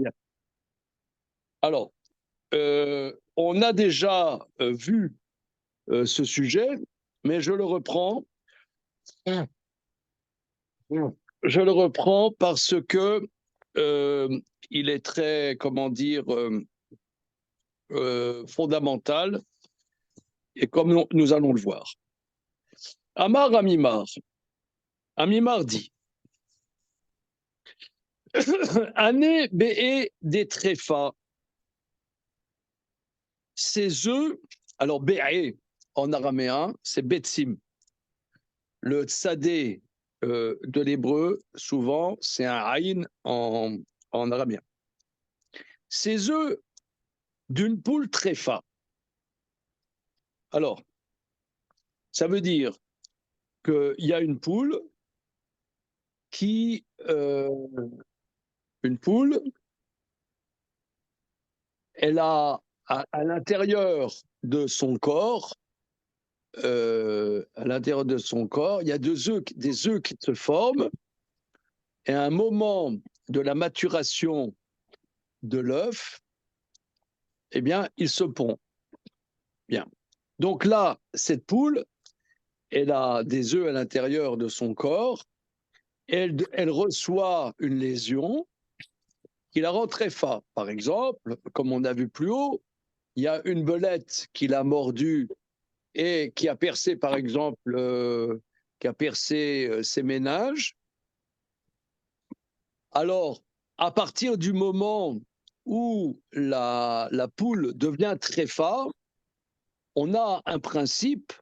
Bien. Alors, on a déjà vu ce sujet, mais je le reprends. Je le reprends parce que il est très, comment dire, fondamental, et comme nous allons le voir. Amar Amimar. Amimar dit Ané Be des Tréfa. Ces œufs, alors Be en araméen, c'est Betsim. Le tsadé de l'hébreu, souvent, c'est un aïn en araméen. Ces œufs d'une poule tréfa. Alors, ça veut dire qu'il y a une poule qui. Une poule, elle a à l'intérieur de son corps, il y a des œufs qui se forment, et à un moment de la maturation de l'œuf, eh bien, il se pond. Bien. Donc là, cette poule, elle a des œufs à l'intérieur de son corps, et elle reçoit une lésion qui la rend très fat. Par exemple, comme on a vu plus haut, il y a une belette qui l'a mordue et qui a percé, par exemple, ses méninges. Alors, à partir du moment où la poule devient très fat, on a un principe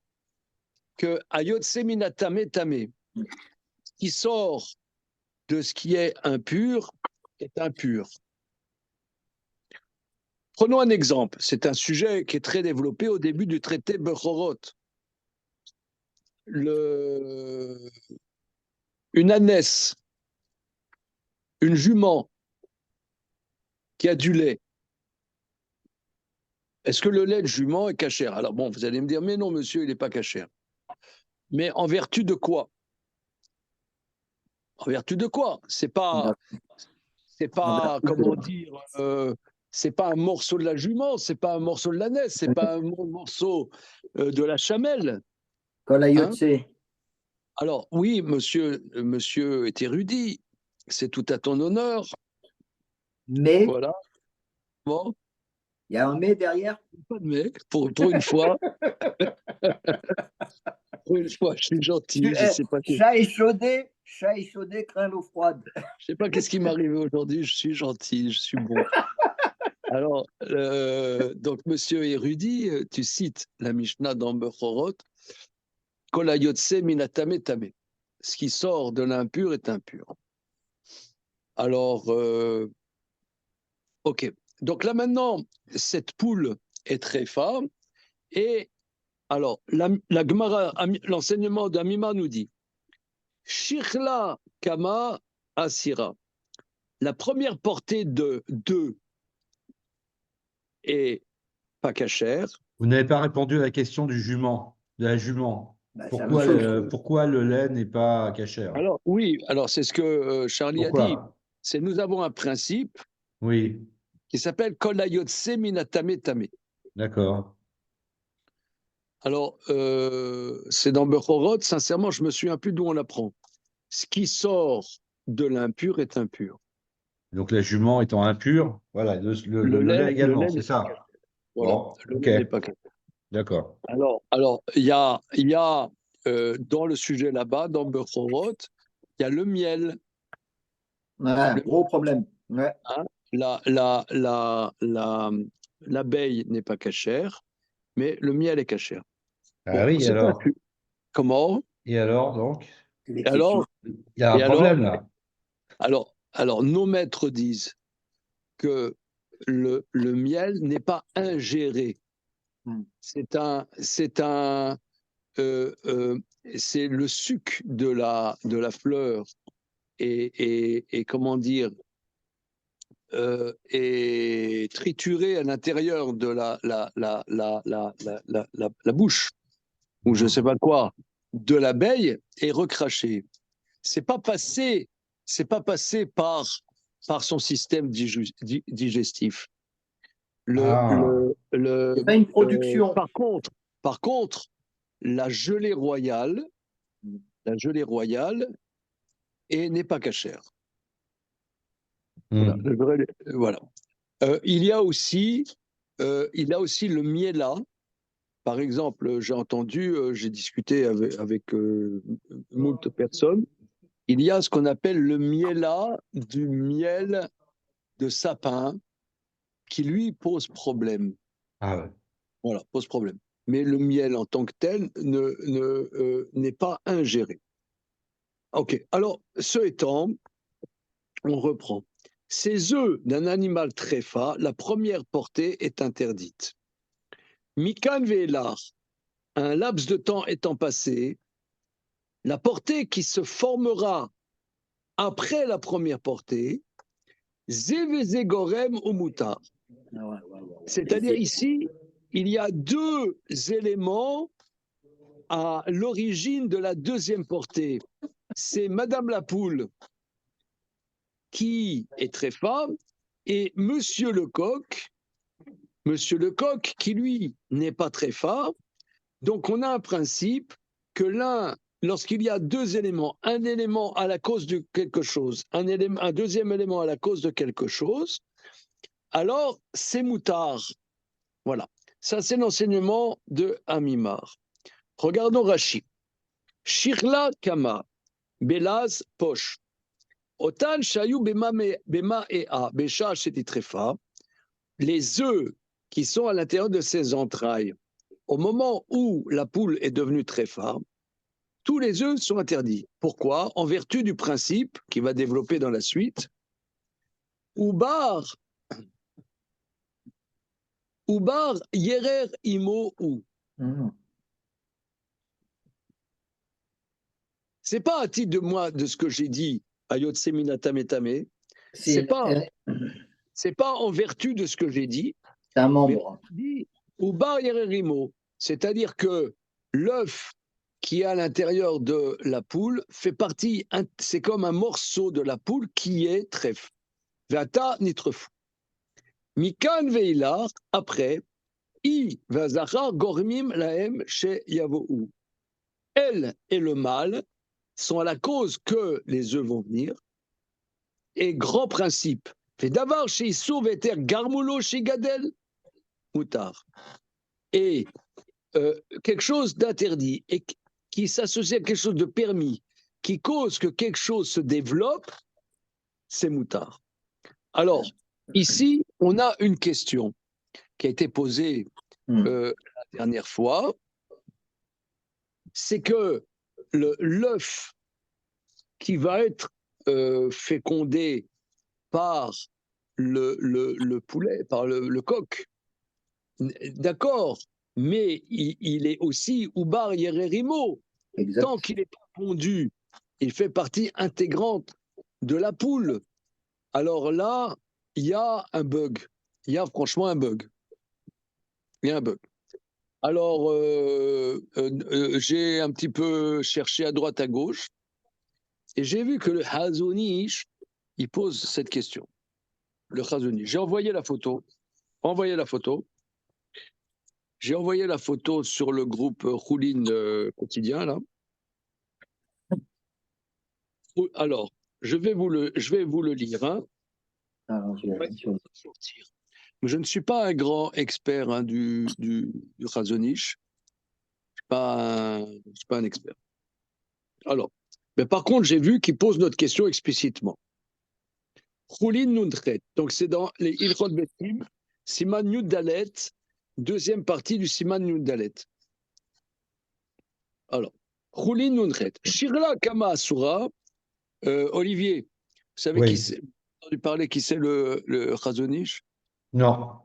que Ayotse Minatame Tame, qui sort de ce qui est impur, est impur. Prenons un exemple. C'est un sujet qui est très développé au début du traité Bechorot. Une ânesse, une jument qui a du lait. Est-ce que le lait de jument est cachère? Alors bon, vous allez me dire, mais non, monsieur, il n'est pas cachère. Mais en vertu de quoi? En vertu de quoi? C'est pas, comment dire, c'est pas un morceau de la jument, c'est pas un morceau de l'ânesse, c'est pas un morceau de la chamelle. Hein? Alors oui, monsieur est érudit, c'est tout à ton honneur. Mais voilà. Bon. Il y a un mais derrière. Pas de mais, pour une fois. Pour une fois, je suis gentil. Je sais pas. Chat échaudé craint l'eau froide. Je sais pas qu'est-ce qui m'est arrivé aujourd'hui. Je suis gentil, je suis bon. Alors, donc, monsieur érudit, tu cites la Mishnah dans Bechorot, Kol hayotse minatame tame. Ce qui sort de l'impur est impur. Alors, ok. Donc là maintenant, cette poule est très femme. Et alors, la Gemara, l'enseignement d'Amima nous dit Shirla Kama Asira. La première portée de 2 est pas cachère. Vous n'avez pas répondu à la question de la jument. Bah, Pourquoi le lait n'est pas cachère? Alors, oui, alors c'est ce que Charlie a dit. C'est nous avons un principe qui s'appelle Kol hayotse minatame tame. D'accord. Alors, c'est dans Bechorot, sincèrement, je me souviens plus d'où on l'apprend. Ce qui sort de l'impur est impur. Donc la jument étant impure, voilà, le lait également, c'est ça. Voilà, bon, le lait n'est pas cachère. D'accord. Alors, il y a dans le sujet là-bas, dans Bechorot, il y a le miel. Ouais, gros problème. Ouais. Hein, l'abeille n'est pas cachère, mais le miel est cachère. Ah oui, alors. Comment? Et alors, donc? Il y a un problème là. Alors, nos maîtres disent que le miel n'est pas ingéré. C'est le suc de la fleur et comment dire, est trituré à l'intérieur de la bouche, ou je ne sais pas quoi, de l'abeille et recraché. C'est pas passé par par son système digestif. C'est pas une production. Par contre, la gelée royale n'est pas cachère. Voilà. Il y a aussi le miela. Par exemple, j'ai discuté avec moult personnes. Il y a ce qu'on appelle le miela, du miel de sapin, qui lui pose problème. Ah ouais. Voilà, pose problème. Mais le miel en tant que tel n'est pas ingéré. Ok, alors, ce étant, on reprend. Ces œufs d'un animal tréfa, la première portée est interdite. Mikan ve'elar, un laps de temps étant passé, la portée qui se formera après la première portée, zeveze gorem ou mutar. C'est-à-dire ici, il y a deux éléments à l'origine de la deuxième portée. C'est Madame la Poule qui est tréfa et Monsieur Lecoq qui lui n'est pas tréfa. Donc on a un principe que lorsqu'il y a deux éléments, un élément à la cause de quelque chose, un deuxième élément à la cause de quelque chose, alors c'est moutard. Voilà. Ça, c'est l'enseignement de Amimar. Regardons Rashi. Shirla Kama, Belaz Posh. Otan Shayu Bema Ea, Besha Shetitrefa. Les œufs qui sont à l'intérieur de ses entrailles, au moment où la poule est devenue tréfa, tous les œufs sont interdits. Pourquoi? En vertu du principe qui va développer dans la suite. Ubar Yerer Imo ou. C'est pas à titre de moi de ce que j'ai dit Ayot Seminata Metame. C'est pas en vertu de ce que j'ai dit. C'est un membre. Ubar Yerer Imo, c'est-à-dire que l'œuf qui est à l'intérieur de la poule fait partie. C'est comme un morceau de la poule qui est trèfle. Vata nitrefou. Mikan veilar, après, I vazachar gormim laem chez Yavoou. Elle et le mâle sont à la cause que les œufs vont venir. Et grand principe, fait d'avoir chez Issour veter garmoulo chez Gadel, moutar. Et quelque chose d'interdit et qui s'associe à quelque chose de permis, qui cause que quelque chose se développe, c'est moutard. Alors, ici, on a une question qui a été posée la dernière fois, c'est que l'œuf qui va être fécondé par le poulet, par le coq, d'accord, mais il est aussi Ubar Yererimo. Tant qu'il n'est pas pondu, il fait partie intégrante de la poule. Alors là, il y a un bug. Il y a franchement un bug. Il y a un bug. Alors, j'ai un petit peu cherché à droite, à gauche, et j'ai vu que le Hazonish, il pose cette question. Le Hazonish. J'ai envoyé la photo. J'ai envoyé la photo sur le groupe Roulin quotidien, là. Alors, je vais vous le lire. Hein. Je ne suis pas un grand expert du Razonich. Je ne suis pas un expert. Alors, mais par contre, j'ai vu qu'il pose notre question explicitement. Choulin Nundret. Donc, c'est dans les Ilchot Betim, Siman Yud Dalet, deuxième partie du Siman Yud Dalet. Alors, Choulin Nundret. Shirla Kama Asura. Olivier, vous savez qui c'est? Vous avez entendu parler qui c'est le Razonich? Non.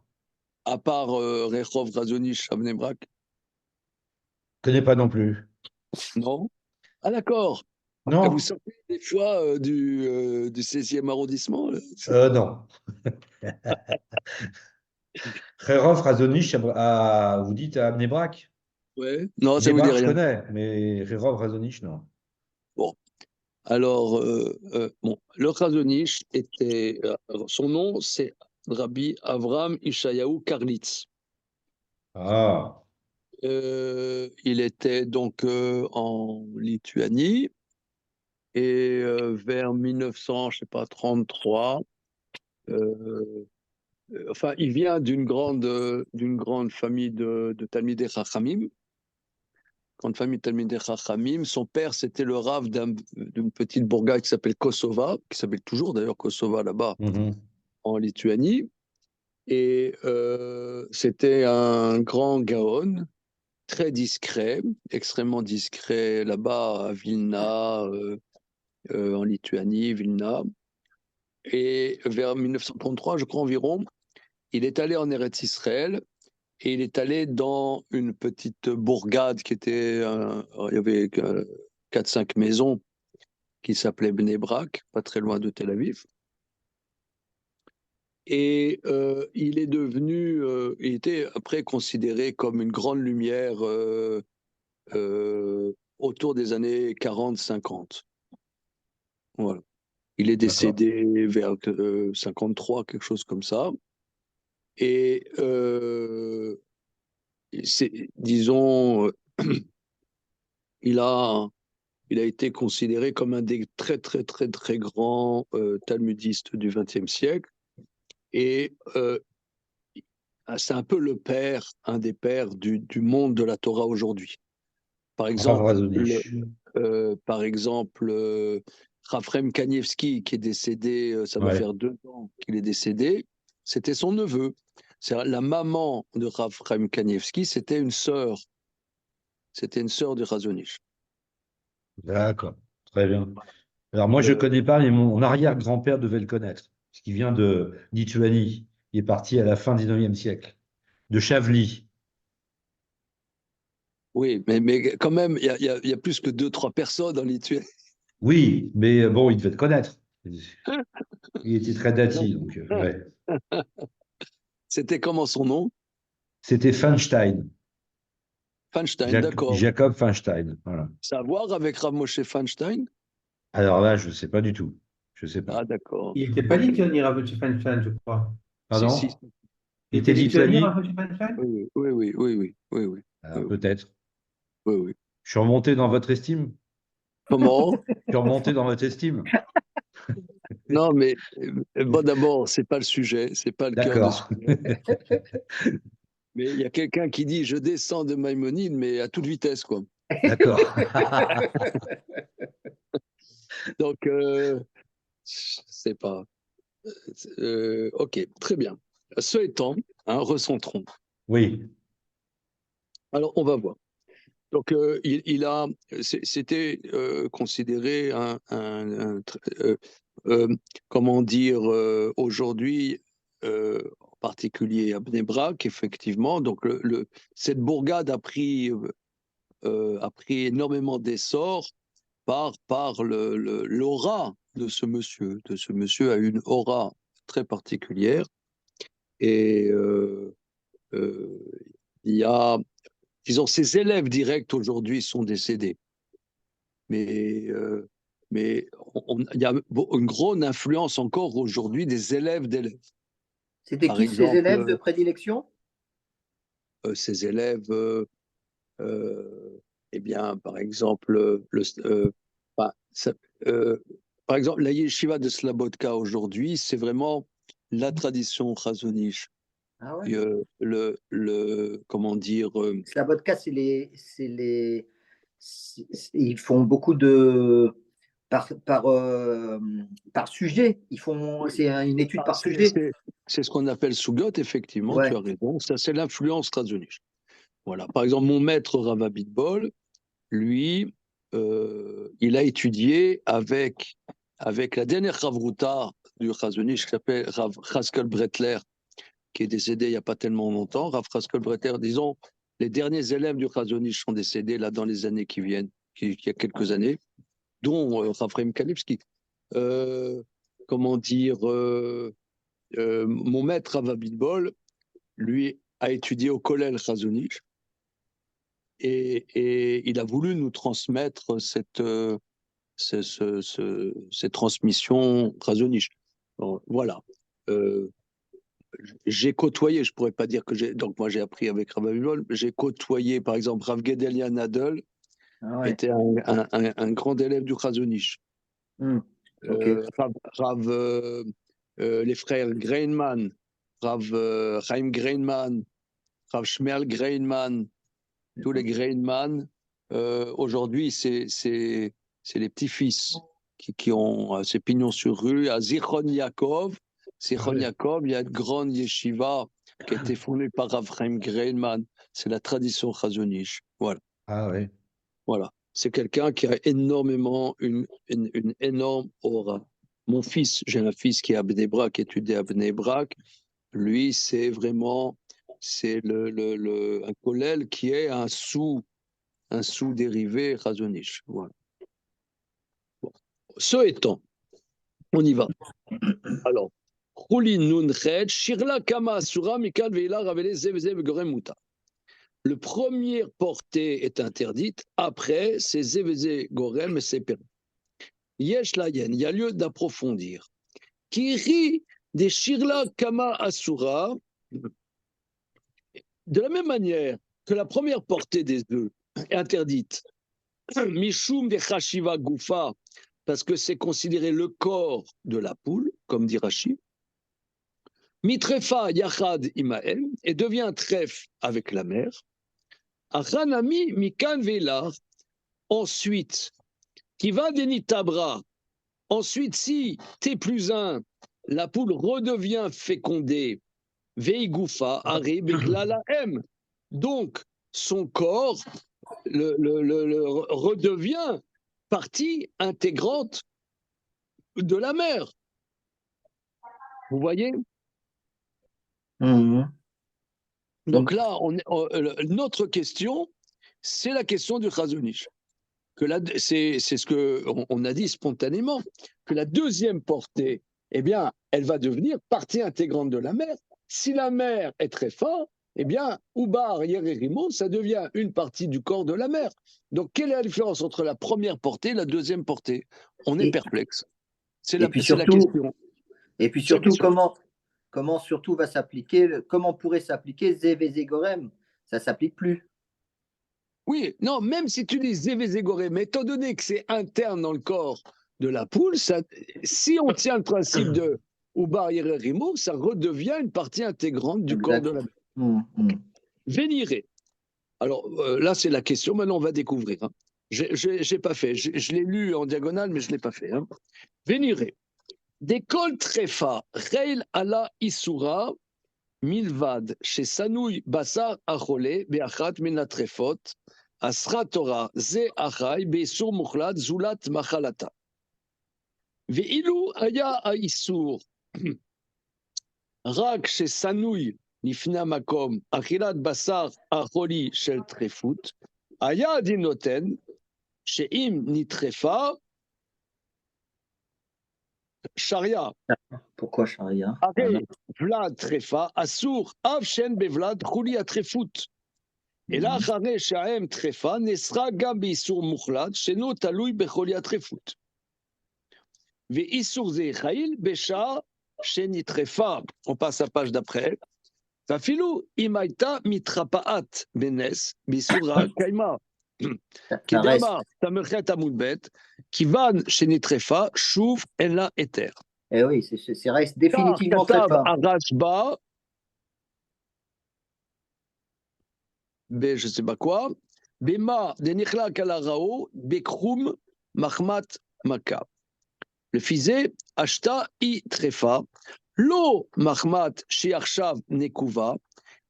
À part Rehov Razonich à Bnei Brak? Je ne connais pas non plus. Non? Ah d'accord. Non. Vous sortez des fois du 16e arrondissement? Non. Rerov Razonich, vous dites à Bnei Brak? Ouais. Non, ça Bnei vous dit Brak, je rien. connais, mais Rerov Razonich, non. Bon. Alors, bon, le Chazon Ish était, son nom, c'est Rabbi Avram Ishayahu Karlitz. Ah, Il était donc en Lituanie et vers 1900, je sais pas, 33. Enfin, il vient d'une grande famille de Talmidei Chachamim. Grande famille de Talmidei Chachamim. Son père, c'était le rav d'une petite bourgade qui s'appelle Kosova, qui s'appelle toujours d'ailleurs Kosova là-bas mhm. en Lituanie. Et c'était un grand Gaon, très discret, extrêmement discret là-bas à Vilna, en Lituanie, Vilna. Et vers 1933, je crois environ, il est allé en Eretz Israël et il est allé dans une petite bourgade qui était, il y avait 4-5 maisons qui s'appelait Bnei Brak, pas très loin de Tel Aviv. Et il est devenu, il était après considéré comme une grande lumière autour des années 40-50. Voilà. Il est D'accord. décédé vers 53, quelque chose comme ça. Et disons, il a, il a été considéré comme un des très, très, très, très grands talmudistes du XXe siècle. Et c'est un peu le père, un des pères du monde de la Torah aujourd'hui. Par Rav exemple, Razonich. Raphaël Kanievski, qui est décédé, ça doit Ouais. faire 2 ans qu'il est décédé, c'était son neveu. La maman de Raphaël Kanievski, c'était une sœur. C'était une sœur de Razonich. D'accord. Très bien. Alors moi, je ne Euh, connais pas, mais mon arrière-grand-père devait le connaître, parce qu'il vient de Lituanie. Il est parti à la fin du XIXe siècle, de Chavli. oui, mais quand même, il y a plus que 2-3 personnes en Lituanie. Oui, mais bon, il devait te connaître. Il était très dati, donc ouais. C'était comment son nom? C'était Feinstein, Feinstein, d'accord. Jacob Feinstein. Voilà. Ça a à voir avec Rav Moshe Feinstein? Alors là, je ne sais pas du tout. Je ne sais pas. Ah, d'accord. Il n'était pas Ok. lituanien, Rav Stefan, je crois. Si, si. Pardon? Il Il était était lituanien, Lituanie? Rav Stefan? Oui, oui, oui, oui, oui, oui, oui, oui, Alors oui, peut-être. oui, oui. Je suis remonté dans votre estime? Comment? Je suis remonté dans votre estime? Non, mais bon, d'abord, c'est pas le sujet, c'est pas le cœur de ce D'accord. sujet. Mais il y a quelqu'un qui dit je descends de Maïmonide, mais à toute vitesse, quoi. D'accord. Donc, c'est pas. Ok, très bien. Ce étant, recentrons. Oui. Alors, on va voir. Donc, c'était considéré comment dire, aujourd'hui, en particulier à Bnei Brak, effectivement. Donc, cette bourgade a pris énormément d'essor par l'aura de ce monsieur. De ce monsieur a une aura très particulière. Et il y a, disons, ses élèves directs aujourd'hui sont décédés. Mais il y a une grande influence encore aujourd'hui des élèves d'élèves. C'était Par qui ses élèves de exemple, prédilection? ces élèves, eh bien, par exemple, bah, euh, par exemple, la yeshiva de Slabodka aujourd'hui, c'est vraiment la tradition chazoniche. Ah ouais. Comment dire, Slabodka, ils font beaucoup de par sujet. C'est une étude par sujet. c'est ce qu'on appelle Sugot, effectivement, tu Ouais. as raison. Ça, c'est l'influence chazoniche. Voilà. Par exemple, mon maître Rava Bitbol, lui, il a étudié avec la dernière Ravruta du Chazonish qui s'appelle Rav Chaskel Bretler, qui est décédé il n'y a pas tellement longtemps. Rav Chaskel Bretler, disons, les derniers élèves du Chazonish sont décédés là dans les années qui viennent, il y a quelques années, dont Raphaël Kalipski. Comment dire, mon maître Rav Bitbol, lui, a étudié au Kollel Chazonish. Et il a voulu nous transmettre ces transmissions Chazon Ish. Voilà. J'ai côtoyé, je ne pourrais pas dire que j'ai. Donc, moi, j'ai appris avec Rav Avimol. J'ai côtoyé, par exemple, Rav Gedelia Nadel, était un grand élève du Chazon Ish. Okay. Les frères Greinman, Rav Chaim Greinman, Rav Shmuel Greinman, tous les Greinman, aujourd'hui, c'est les petits-fils qui ont ces pignons sur rue. À Zichron Yaakov, il y a une grande yeshiva qui a été fondée par Rav Chaim Greinman. C'est la tradition Chazon Ish. Voilà. Ah oui. Voilà. C'est quelqu'un qui a énormément, une énorme aura. Mon fils, j'ai un fils qui est à Bnei Brak, qui étudie à Bnei Brak. Lui, c'est vraiment, c'est un kollel qui est un sous-dérivé Chazon Ish. Voilà. Bon. Ce étant, on y va. Alors, Choulin Nunchet, Shirla Kama Asura, Mikal Veila Ravele Zev Zev Gorem Muta. Le premier portée est interdite, après, c'est Zévézé Gorem et c'est permis. Yesh Layen, il y a lieu d'approfondir. Kiri des Shirla Kama Asura, de la même manière que la première portée des œufs est interdite, Mishum de Chashiva Goufa, parce que c'est considéré le corps de la poule, comme dit Rashi, Mitrefa Yachad Imael, et devient trèfle avec la mère. Achanami Mikan Vela, ensuite, qui va Denitabra, ensuite, si T plus 1, la poule redevient fécondée, Veigoufa, Are Beklala M. Donc, son corps redevient partie intégrante de la mère. Vous voyez? Donc là, notre question, c'est la question du Chazon Ish. C'est ce qu'on a dit spontanément, que la deuxième portée, eh bien, elle va devenir partie intégrante de la mère. Si la mère est très forte, eh bien, Ubar Yererimo, ça devient une partie du corps de la mère. Donc, quelle est la différence entre la première portée et la deuxième portée? On est perplexe. C'est la question. Et puis surtout, comment surtout va s'appliquer, comment pourrait s'appliquer Zévézé Gorem? Ça ne s'applique plus. Oui, non, même si tu dis Zévézé Gorem, mais étant donné que c'est interne dans le corps de la poule, si on tient le principe de Ubar Yererimo, ça redevient une partie intégrante du corps de la mère. Véniré. Alors là, c'est la question. Maintenant, on va découvrir. Hein. Je n'ai pas fait. Je l'ai lu en diagonale, mais je ne l'ai pas fait. Hein. Véniré. D'école Trefa, Reil ala Isura, Milvad, chez Sanouy Bassar Acholé, Beachat Menatrefot, Asra Torah, Ze Achai, Besur Mukhlat, Zulat Machalata. Ve'ilu Aya Aisur, Rak chez Sanouy, Nifna Makom, Achilat Bassar Acholi Shel Trefut, Aya Dinoten, Sheim Nitrefa, Sharia. Pourquoi Sharia? Vlad Trefa, Asur, Avshen Bevlad, Chouli Atrefut. Et là, Chare Shaem Trefa, Nesra Gam Isur Mukhlat, Sheno Taloui Becholi Atrefut. Ve Isur Zechail, Besha, Sheni Trefa. On passe à la page d'après. Vafilu, Imaita Mitrapaat Benes, Bisura Kaima. Kedama, Tamechet Amoudbet, Kivan Sheni Trefa, Shuv Ella Eter. Eh oui, c'est reste définitivement très fort. Arashba, je ne sais pas quoi, Bema, Denichla Kalarao, Bekrum, Mahmat Maka. Le fisé, Ashta I Trefa, Lo Mahmat Shiarshav Nekuva,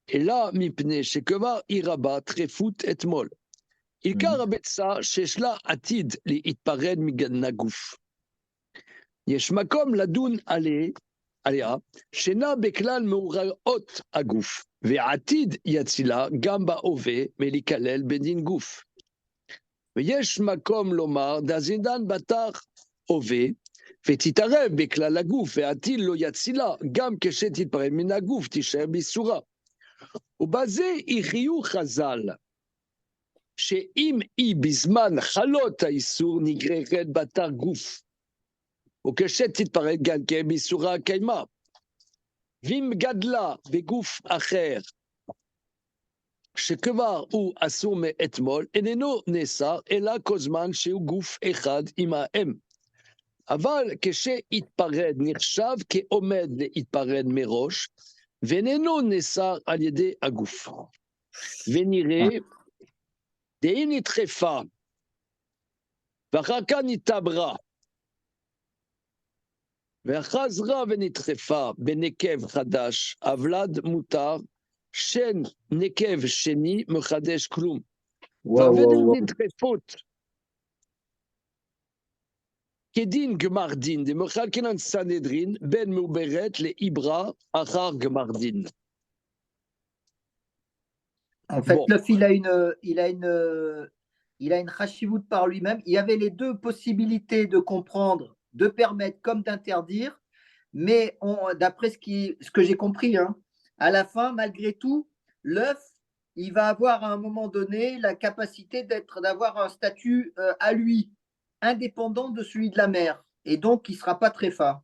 et là, Mipne Shekeva Iraba Trefut et Mol. Il karabetsa Sheshla Atid li Itpared Miganaguf. יש מקום לדון עליה, שינה בכלל מאורעות הגוף, ועתיד יצילה גם בהווה מלהיכלל בדין גוף. ויש מקום לומר, דזינדן בטח הווה, ותתערב בכלל הגוף, ועתיד לא יצילה, גם כשתתפרד מן הגוף, תישאר באיסורה. ובזה יחיו חז"ל. שאם היא בזמן חלות האיסור נגררת בתר גוף, וכשתתפרק גם כן באיסורה הקיימה. ואם גדלה בגוף אחר, שכבר הוא אסור מאתמול, איננו נאסר, אלא כל זמן שהוא גוף אחד עם האם. אבל כשהתפרד נחשב כעומד להתפרד מראש, ואיננו נאסר על ידי הגוף. ונראה, דהי נדחפה, ואחר כך נתעברה, וחזרה ונדחפה בנקב חדש, הוולד מותר, שן נקב שני מחדש כלום. ועובדת נדחפות, כדין גמר דין, דמחל כנן סנהדרין, בין מעוברת לעברה אחר גמר דין. En fait, Bon. l'œuf, il a une chashivut par lui-même. Il y avait les deux possibilités de comprendre, de permettre comme d'interdire, mais d'après ce que j'ai compris, hein, à la fin, malgré tout, l'œuf, il va avoir à un moment donné la capacité d'avoir un statut à lui, indépendant de celui de la mère, et donc il ne sera pas très fort.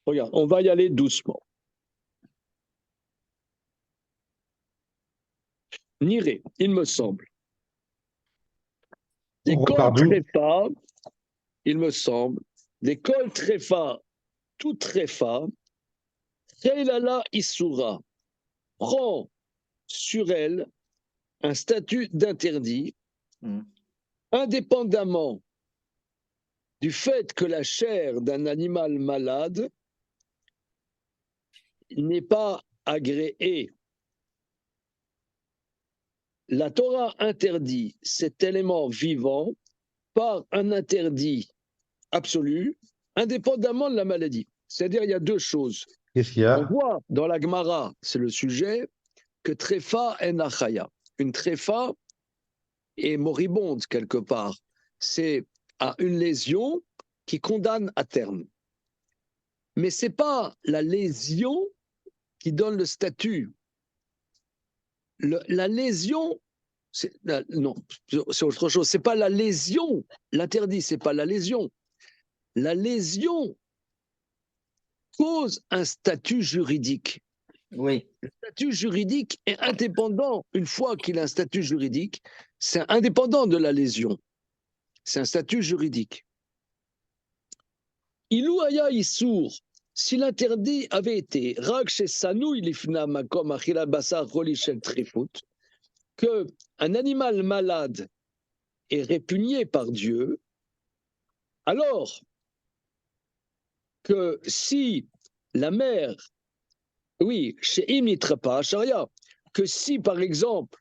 Regarde, on va y aller doucement. Niré, il me semble. Des cols tréfa, il me semble, des cols tréfa, tout tréfa, Reilala Issoura prend sur elle un statut d'interdit, indépendamment du fait que la chair d'un animal malade n'est pas agréée. La Torah interdit cet élément vivant par un interdit absolu, indépendamment de la maladie. C'est-à-dire, il y a deux choses. Qu'est-ce qu'il y a? On voit dans la Gemara, c'est le sujet, que tréfa en achaya. Une tréfa est moribonde quelque part. C'est une lésion qui condamne à terme. Mais ce n'est pas la lésion qui donne le statut. La lésion, non, c'est autre chose. Ce n'est pas la lésion. L'interdit, ce n'est pas la lésion. La lésion cause un statut juridique. Oui. Le statut juridique est indépendant. Une fois qu'il a un statut juridique, c'est indépendant de la lésion. C'est un statut juridique. Ilou aya issour, si l'interdit avait été Rag chez Sanou ilifna makom achila basar rolishel trifut, que un animal malade est répugné par Dieu, alors que si la mère, oui, chez Imnitrapa, Sharia, que si par exemple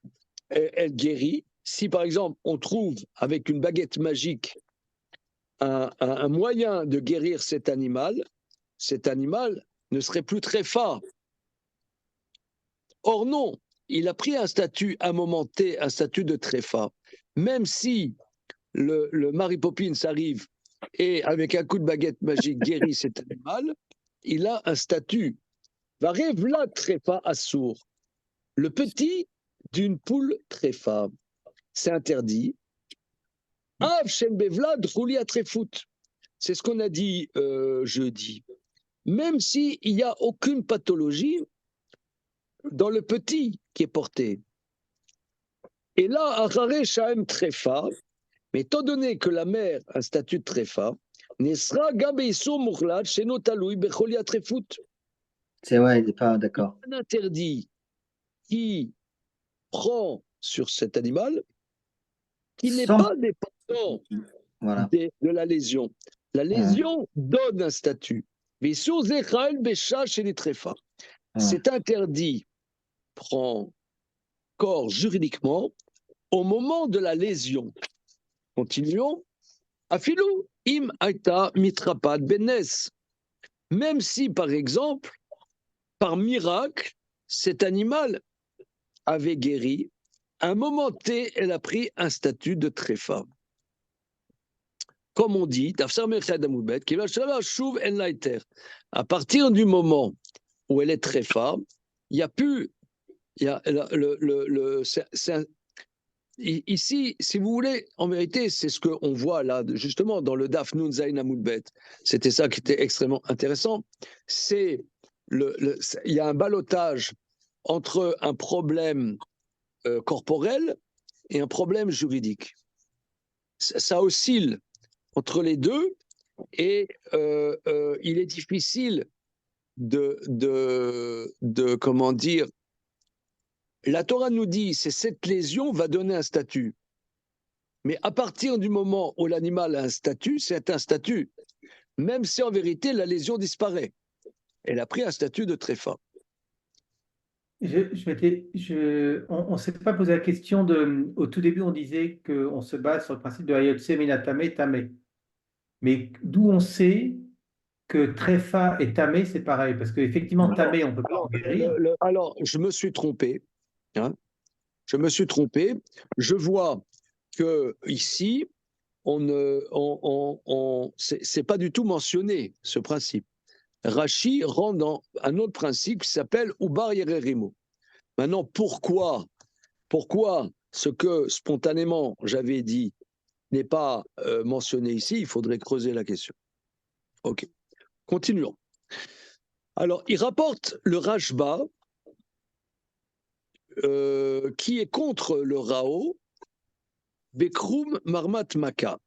elle guérit, si par exemple on trouve avec une baguette magique un moyen de guérir cet animal ne serait plus très fort. Or non, il a pris un statut à un moment T, un statut de tréfa. Même si le Mary Poppins arrive et avec un coup de baguette magique guérit cet animal, il a un statut. Varev la tréfa assour. Le petit d'une poule tréfa, c'est interdit. Av shem bevlad rouli à tréfout. C'est ce qu'on a dit jeudi. Même s'il n'y a aucune pathologie dans le petit qui est porté. Et là, Achare Shaem Trefa, mais étant donné que la mère a un statut de Trefa, Nesra Gabeissou Mourlat, Sheno Taloui, Becholia Trefut. C'est vrai, il n'est pas d'accord. Un interdit qui prend sur cet animal qui n'est pas dépendant de la lésion. La lésion donne un statut. Cet interdit prend corps juridiquement au moment de la lésion. Continuons. Afilou im aita mitrapad benes. Même si, par exemple, par miracle, cet animal avait guéri, à un moment T, elle a pris un statut de tréfa. Comme on dit, à partir du moment où elle est tréfa, il n'y a plus, ici, si vous voulez, en vérité, c'est ce qu'on voit là, justement, dans le Daf Nun Zayin Amud Bet. C'était ça qui était extrêmement intéressant. Il y a un ballottage entre un problème corporel et un problème juridique. Ça oscille entre les deux et il est difficile comment dire. La Torah nous dit c'est cette lésion va donner un statut. Mais à partir du moment où l'animal a un statut, c'est un statut. Même si en vérité la lésion disparaît. Elle a pris un statut de tréfa. On ne s'est pas posé la question au tout début, on disait qu'on se base sur le principe de Hayotse Minatame Tame. Mais d'où on sait que Tréfa et Tamé, c'est pareil, parce qu'effectivement, Tamé, on ne peut pas en guérir. Alors, je me suis trompé. Hein, je me suis trompé. Je vois que ici, c'est pas du tout mentionné, ce principe. Rachi rentre dans un autre principe qui s'appelle Ubar Yererimo. Maintenant, pourquoi ce que spontanément j'avais dit n'est pas mentionné ici? Il faudrait creuser la question. Ok, continuons. Alors, il rapporte le Rashba qui est contre le Rao, Bekroum Marmat Maka.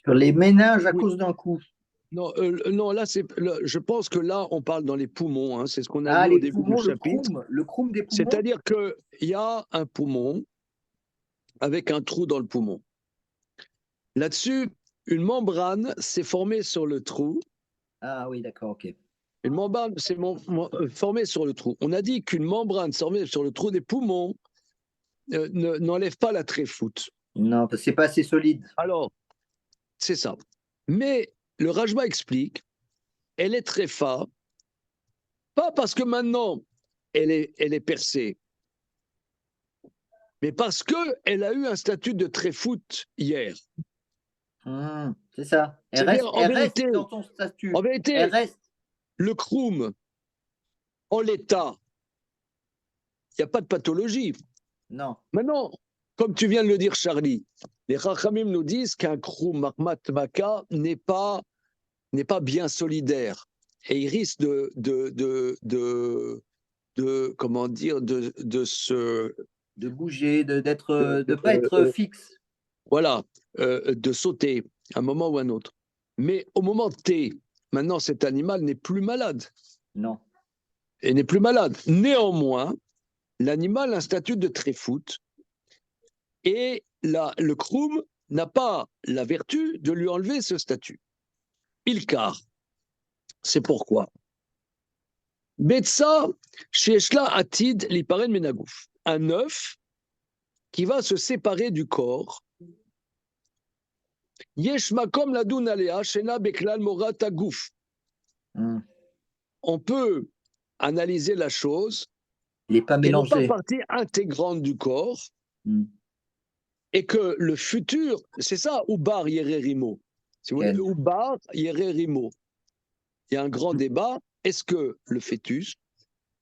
Sur les méninges à cause d'un coup. Non, là, je pense que là, on parle dans les poumons. Hein, c'est ce qu'on a vu Les au début poumons, du chapitre. le kroum des poumons. C'est-à-dire qu'il y a un poumon avec un trou dans le poumon. Là-dessus, une membrane s'est formée sur le trou. Ah oui, d'accord, ok. Une membrane s'est formée sur le trou. On a dit qu'une membrane formée sur le trou des poumons n'enlève pas la tréfoute. Non, parce que c'est pas assez solide. Alors, c'est ça. Mais le Rashba explique, elle est tréfa, pas parce que maintenant elle est percée, mais parce qu'elle a eu un statut de tréfoute hier. C'est ça. Elle reste dans ton statut. En vérité, elle reste. Le kroum, en l'état, il n'y a pas de pathologie. Non. Maintenant, comme tu viens de le dire, Charlie, les Chachamim nous disent qu'un kroum marmat maka n'est pas bien solidaire et il risque comment dire de bouger, de pas être fixe. Voilà, de sauter un moment ou un autre. Mais au moment T, maintenant cet animal n'est plus malade. Non. Et n'est plus malade. Néanmoins, l'animal a un statut de tréfoute et le kroum n'a pas la vertu de lui enlever ce statut. Ilkar, c'est pourquoi. Betsa, Sheshla Atid Liparen Menagouf. Un œuf qui va se séparer du corps. Yesh makom ladun alea shena beklal morat agouf. On peut analyser la chose. Il n'est pas mélangé. Elle n'est pas partie intégrante du corps. Et que le futur, c'est ça, Ubar Yererimo. Si vous voulez, Ubar Yererimo. Il y a un grand débat. Est-ce que le fœtus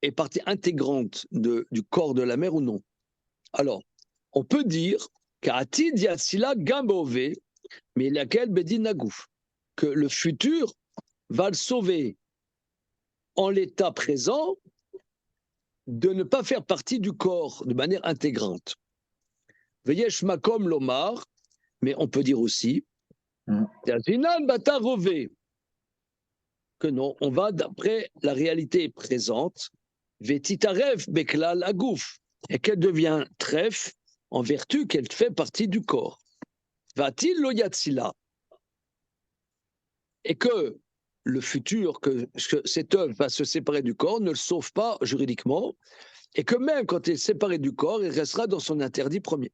est partie intégrante du corps de la mère ou non? Alors, on peut dire qu'Atid Yatsila Gambove, mais laquelle Bedin Nagouf, que le futur va le sauver en l'état présent de ne pas faire partie du corps de manière intégrante. Veyesh Makom Lomar, mais on peut dire aussi que non, on va d'après la réalité présente, Vetitarev Beklal Agouf, et qu'elle devient trèfle en vertu qu'elle fait partie du corps. Va-t-il lo yatsila? Et que le futur, que cette œuvre va se séparer du corps, ne le sauve pas juridiquement, et que même quand elle est séparée du corps, il restera dans son interdit premier.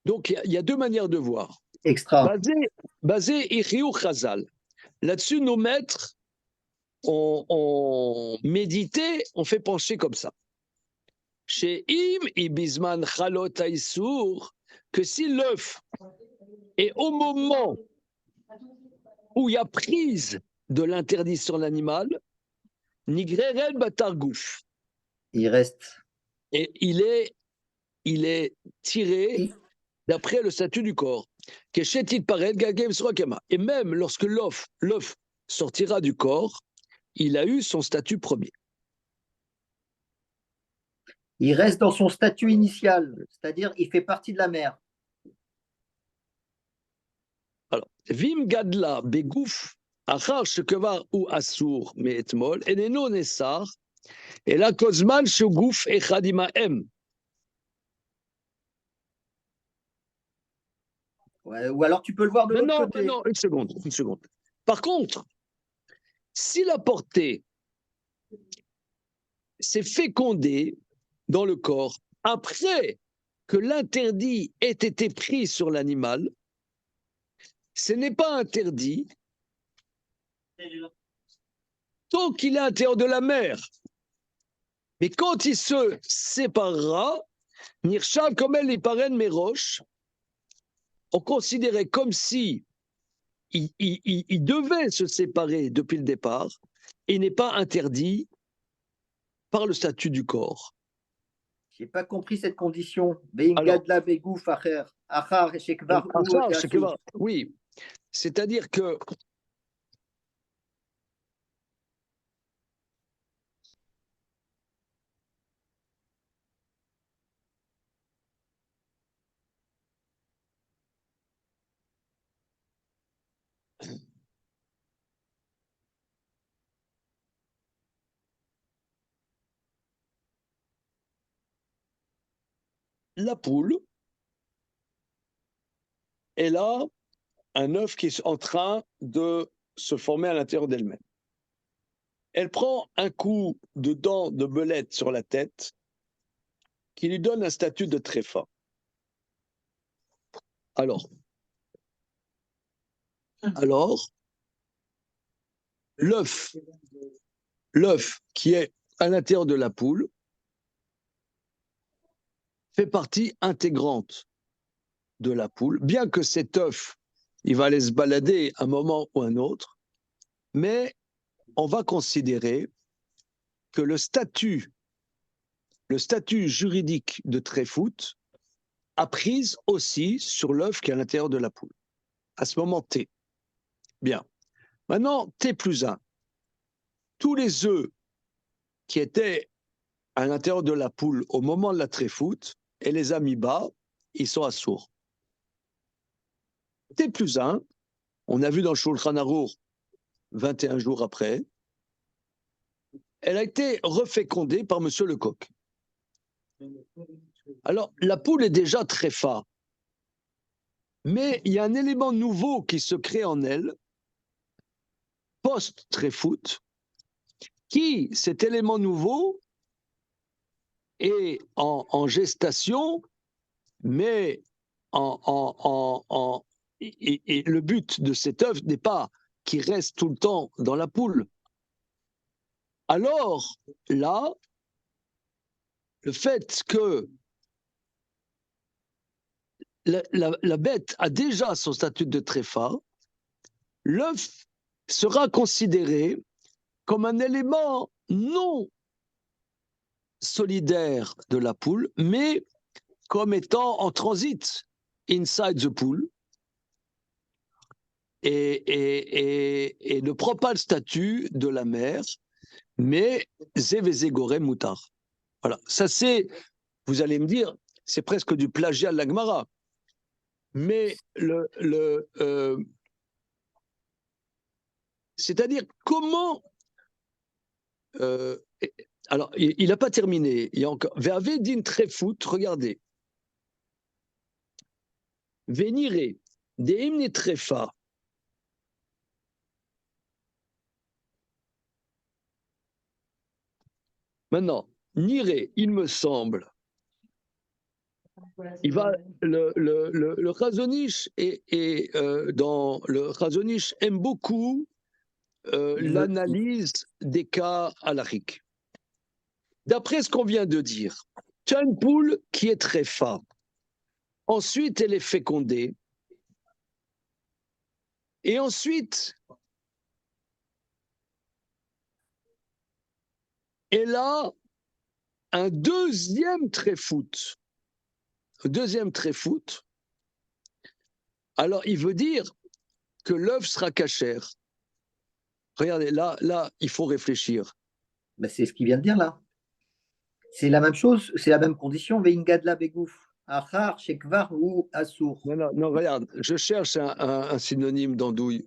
Donc il y a deux manières de voir. Extra. Basé Iriou Chazal. Là-dessus, nos maîtres ont médité, ont fait pencher comme ça. Chez Im Ibizman Chalot Aïsour, que si l'œuf est au moment où il y a prise de l'interdit sur l'animal, Nigreren Batargouf. Il reste. Et il est tiré d'après le statut du corps. Et même lorsque l'œuf sortira du corps, il a eu son statut premier. Il reste dans son statut initial, c'est-à-dire il fait partie de la mer. Alors, Vim Gadla Begouf, Achar Shekevar ou Assour, Meetmol, Eneno Nessar, et la Kozman Shogouf Echadima M. Ouais, ou alors tu peux le voir de l'autre côté. Non, une seconde. Par contre, si la portée s'est fécondée dans le corps après que l'interdit ait été pris sur l'animal, ce n'est pas interdit tant qu'il est à l'intérieur de la mer. Mais quand il se séparera, Nirshal comme elle les parraine Méroche, on considérait comme si il devait se séparer depuis le départ et n'est pas interdit par le statut du corps. Je n'ai pas compris cette condition. Oui, c'est-à-dire que la poule, elle a un œuf qui est en train de se former à l'intérieur d'elle-même. Elle prend un coup de dent de belette sur la tête qui lui donne un statut de tréfa. Alors, l'œuf qui est à l'intérieur de la poule fait partie intégrante de la poule, bien que cet œuf, il va aller se balader un moment ou un autre, mais on va considérer que le statut juridique de tréfoot a prise aussi sur l'œuf qui est à l'intérieur de la poule. À ce moment T. Bien. Maintenant, T plus 1. Tous les œufs qui étaient à l'intérieur de la poule au moment de la tréfoot et les amibas, ils sont assourds. T plus 1, on a vu dans le Shulchan Arour 21 jours après, elle a été refécondée par Monsieur Lecoq. Alors, la poule est déjà très phare, mais il y a un élément nouveau qui se crée en elle, post-tréfoot, qui, cet élément nouveau, est en gestation, mais et le but de cet œuf n'est pas qu'il reste tout le temps dans la poule. Alors, là, le fait que la bête a déjà son statut de tréfa, l'œuf sera considéré comme un élément non solidaire de la poule, mais comme étant en transit inside the pool et ne prend pas le statut de la mère, mais Zévézégoré Moutar. Voilà, ça c'est, vous allez me dire, c'est presque du plagiat de la Gemara. Mais c'est-à-dire comment alors il n'a pas terminé, il y a encore Ve'ave din tréfout, regardez. Véniré des hymnes tréfa. Maintenant, Niré, il me semble, il va le Chazonish et dans le Chazonish aime beaucoup l'analyse des cas halachiques. D'après ce qu'on vient de dire, tu as une poule qui est très fa. Ensuite, elle est fécondée. Et ensuite, elle a un deuxième tréfout. Deuxième tréfout. Alors, il veut dire que l'œuf sera cachère. Regardez, là, il faut réfléchir. Ben, c'est ce qu'il vient de dire là. C'est la même chose, c'est la même condition. Veingadla begouf. Achar, shekvar ou assour. Non, regarde, je cherche un synonyme d'andouille.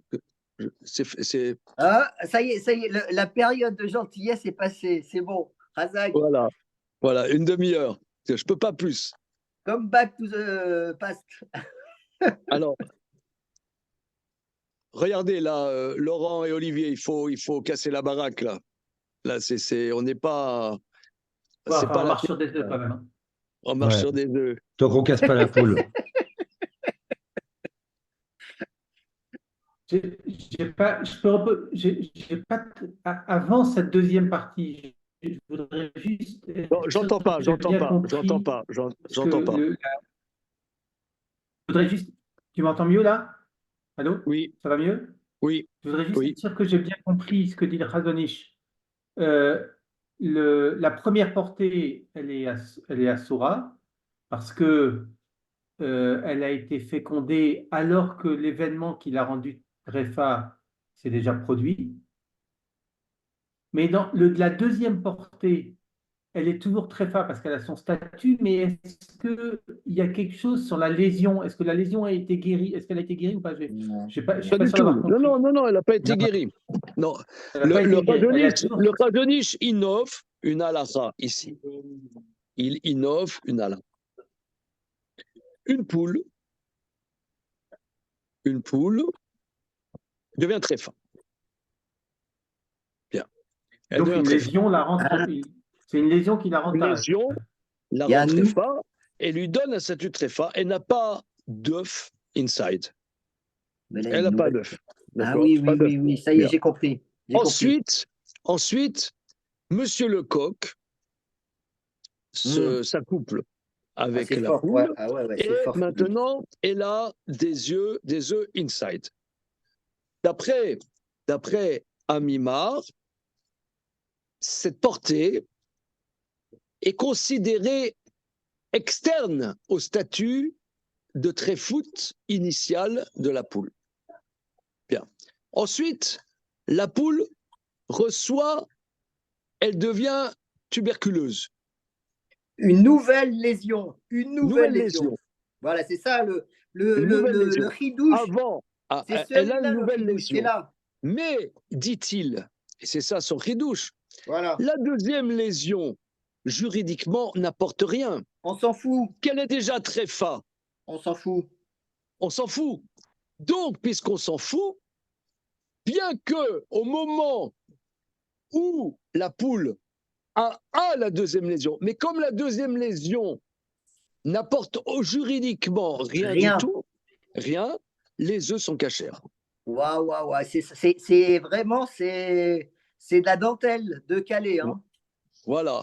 Ah, ça y est, la période de gentillesse est passée. C'est bon. Razak, Voilà, une demi-heure. Je ne peux pas plus. come back to the past. Alors, regardez là, Laurent et Olivier, il faut casser la baraque là. Là, on n'est pas. Bon, C'est enfin, pas on la marche sur des œufs quand même. Hein. On marche Ouais. sur des œufs. Tant qu'on casse pas la poule. Avant cette deuxième partie, je voudrais juste. Non, j'entends pas. Je voudrais juste. Tu m'entends mieux là? Allô? Oui, Ça va mieux? oui, Je voudrais juste oui. être sûr que j'ai bien compris ce que dit le Chazon-Ish. La première portée, elle est à Sora, parce que elle a été fécondée alors que l'événement qui l'a rendu tréfa s'est déjà produit. Mais dans la deuxième portée, elle est toujours tréfa parce qu'elle a son statut, mais est-ce qu'il y a quelque chose sur la lésion? Est-ce que la lésion a été guérie? Est-ce qu'elle a été guérie ou pas? Je ne suis pas Pas sûr du tout. d'avoir compris. Non, elle n'a pas été guérie. Non, Elle n'a pas été guérie. le Chazon-Ish innove une halakha ici. Il innove une halakha. Une poule devient très fin. Bien. Elle Donc devient une très lésion la rend. C'est une lésion qui la rend. Une lésion la rend très fin et lui donne un statut très fin. Elle n'a pas d'œuf inside. Elle n'a pas d'œuf. Ah oui, ça y est, j'ai compris. Ensuite, Monsieur Lecoq s'accouple avec la poule et maintenant elle a des œufs inside. D'après Amimar, cette portée est considérée externe au statut de tréfout initial de la poule. Bien. Ensuite, la poule elle devient tuberculeuse. Une nouvelle lésion. Voilà, c'est ça le chidouche. Avant, elle a une nouvelle lésion. Mais, dit-il, et c'est ça son chidouche, la deuxième lésion, juridiquement, n'apporte rien. On s'en fout. Qu'elle est déjà très fin. On s'en fout. On s'en fout. Donc, puisqu'on s'en fout, bien que au moment où la poule a la deuxième lésion, mais comme la deuxième lésion n'apporte juridiquement rien du tout, les œufs sont cachers. Waouh, c'est vraiment, c'est de la dentelle de Calais. Hein. Voilà.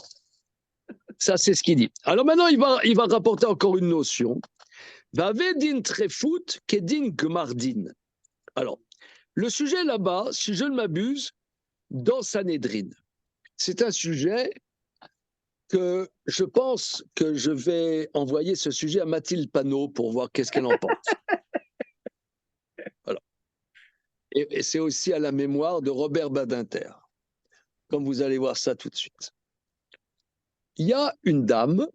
Ça, c'est ce qu'il dit. Alors maintenant, il va rapporter encore une notion. Vavedin trefut kedin gmardin. Alors, le sujet là-bas, si je ne m'abuse, dans Sanhedrin, c'est un sujet que je pense que je vais envoyer ce sujet à Mathilde Panot pour voir qu'est-ce qu'elle en pense. Voilà. Et c'est aussi à la mémoire de Robert Badinter, comme vous allez voir ça tout de suite. Il y a une dame,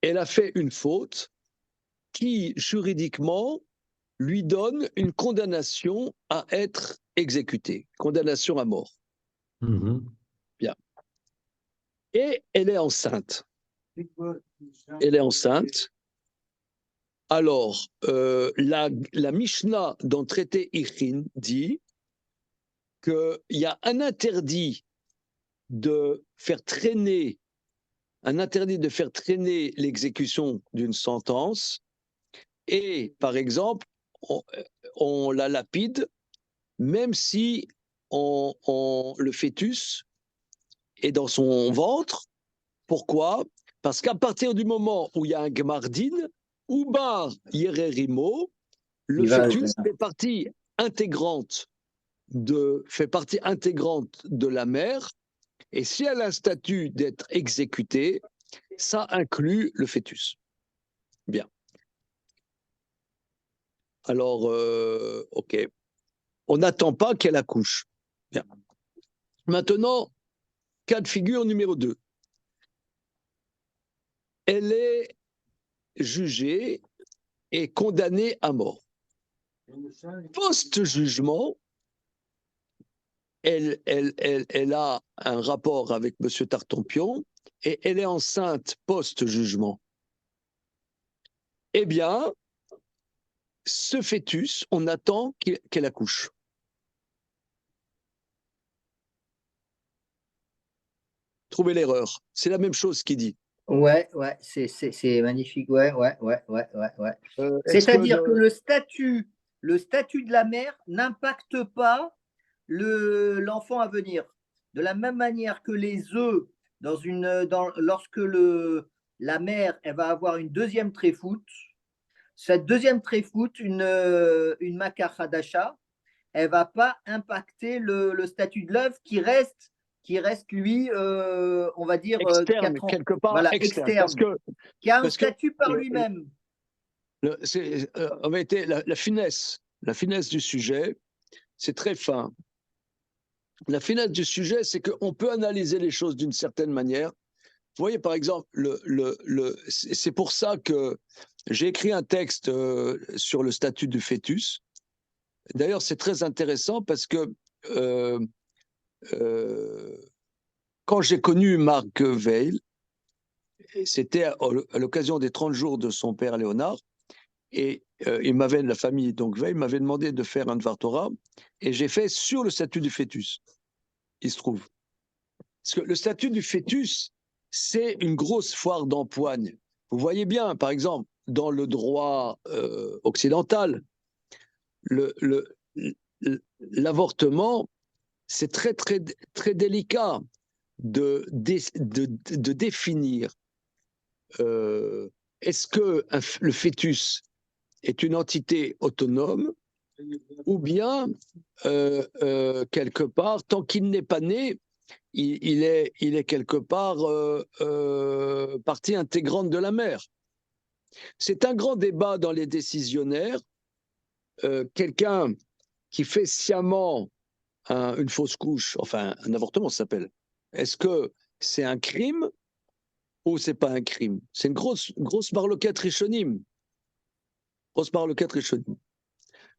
elle a fait une faute qui, juridiquement, lui donne une condamnation à être exécutée, condamnation à mort. Bien. Et elle est enceinte. Alors, la Mishnah dans le traité Ichin dit qu'il y a un interdit de faire traîner l'exécution d'une sentence et, par exemple, on la lapide même si le fœtus est dans son ventre. Pourquoi? Parce qu'à partir du moment où il y a un gmardin, ou bar yererimo, le fœtus fait partie intégrante fait partie intégrante de la mère, et si elle a un statut d'être exécutée, ça inclut le fœtus. Bien. Alors, ok. On n'attend pas qu'elle accouche. Bien. Maintenant, cas de figure numéro 2. Elle est jugée et condamnée à mort. Post-jugement, elle a un rapport avec M. Tartampion et elle est enceinte post-jugement. Eh bien, ce fœtus, on attend qu'elle accouche. Trouvez l'erreur. C'est la même chose qu'il dit. Ouais, c'est magnifique. Ouais. C'est-à-dire que le statut de la mère n'impacte pas l'enfant à venir. De la même manière que les œufs, lorsque la mère elle va avoir une deuxième tréfoute, cette deuxième tréfoute, une makar hadasha, elle ne va pas impacter le statut de l'œuf qui reste lui, on va dire, externe, 4 ans. quelque part, voilà, externe. Qui a un statut par lui-même. En vérité, la finesse du sujet, c'est très fin. La finesse du sujet, c'est qu'on peut analyser les choses d'une certaine manière. Vous voyez, par exemple, c'est pour ça que j'ai écrit un texte sur le statut du fœtus. D'ailleurs, c'est très intéressant parce que quand j'ai connu Marc Weil, c'était à l'occasion des 30 jours de son père Léonard, et la famille donc Weil m'avait demandé de faire un Dvar Torah, et j'ai fait sur le statut du fœtus, il se trouve. Parce que le statut du fœtus, c'est une grosse foire d'empoigne. Vous voyez bien, par exemple, dans le droit occidental, l'avortement, c'est très, très, très délicat de définir est-ce que le fœtus est une entité autonome ou bien, quelque part, tant qu'il n'est pas né, il est quelque part partie intégrante de la mère. C'est un grand débat dans les décisionnaires. Quelqu'un qui fait sciemment une fausse couche, enfin un avortement ça s'appelle, est-ce que c'est un crime ou c'est pas un crime? C'est une grosse marloquette rishonim. Grosse marloquette rishonim.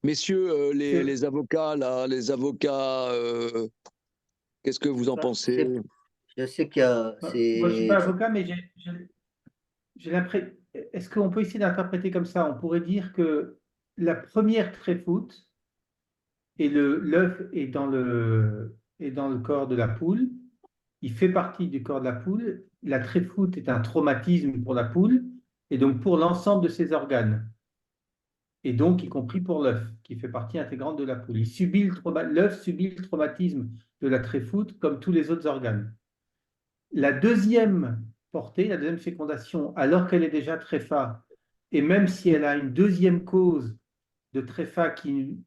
Messieurs, les avocats, là, qu'est-ce que vous en pensez? Je sais qu'il y a. Moi, je ne suis pas avocat, mais j'ai l'impression. Est-ce qu'on peut essayer d'interpréter comme ça? On pourrait dire que la première tréfoute et l'œuf est dans le corps de la poule. Il fait partie du corps de la poule. La tréfoute est un traumatisme pour la poule et donc pour l'ensemble de ses organes. Et donc, y compris pour l'œuf, qui fait partie intégrante de la poule. L'œuf subit le traumatisme de la tréfoute comme tous les autres organes. La deuxième portée, la deuxième fécondation, alors qu'elle est déjà tréfa, et même si elle a une deuxième cause de tréfa qui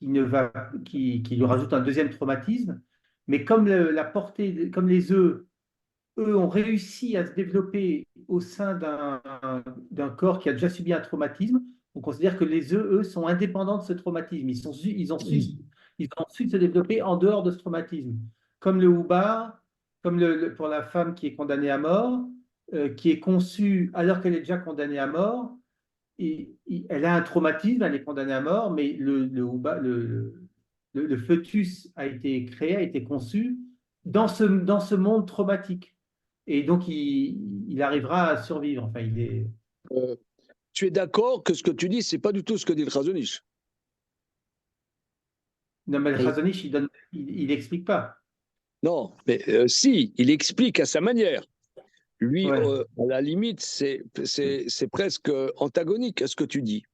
lui rajoute un deuxième traumatisme, mais comme comme les œufs, eux ont réussi à se développer au sein d'un corps qui a déjà subi un traumatisme, on considère que les œufs, eux, sont indépendants de ce traumatisme. Ils ont su se développer en dehors de ce traumatisme. Comme le houbar, comme pour la femme qui est condamnée à mort, qui est conçue alors qu'elle est déjà condamnée à mort, elle a un traumatisme, elle est condamnée à mort, mais le fœtus a été créé, a été conçu dans ce monde traumatique. Et donc, il arrivera à survivre. Enfin, tu es d'accord que ce que tu dis, c'est pas du tout ce que dit le Chazon Ish? Non, mais le Chazon Ish, il n'explique pas. Non, mais si, il explique à sa manière. Lui, Ouais. à la limite, c'est presque antagonique à ce que tu dis.